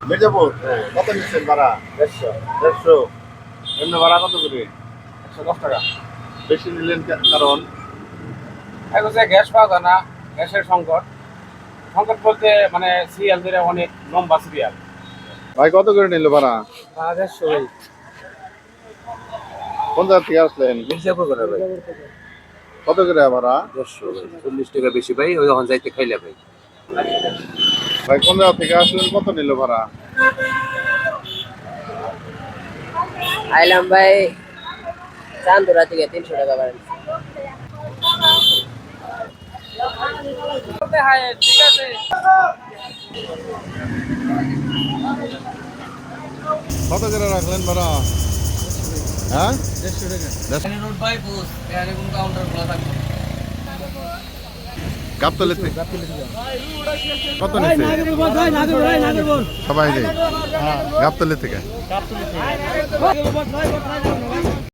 মির্জাপুর কত নিচ্ছেন ভাড়া? 150 এমনি ভাড়া কত করে? 110 টাকা। বেশি নিলেন কারণ এখন হচ্ছে গ্যাস পাওয়া যায় না, গ্যাসের সংকট। সংকট বলতে মানে সিরিয়াল ধরে অনেক লম্বা সিরিয়াল। ভাই কত করে নিল ভাড়া? 150 ভাই। কোন জায়গা থেকে আসলেন? মির্জাপুর করে ভাই। কত করে ভাড়া? 150 ভাই। 40 টাকা বেশি ভাই, ওই যখন যাইতে খাইলে ভাই। ভাই কোন জায়গা থেকে আসলেন, কত নিল ভাড়া? আইলাম ভাই চান্দুরা থেকে 300 টাকা বাড়ান। ঠিক আছে। কত করে রাখলেন ভাড়া? হ্যাঁ 150 টাকা। রোড বাই পোস্ট এখানে কোন কাউন্টার খোলা থাকবে? গাবতলিতে কত নিচ্ছে সবাই? গাবতলি থেকে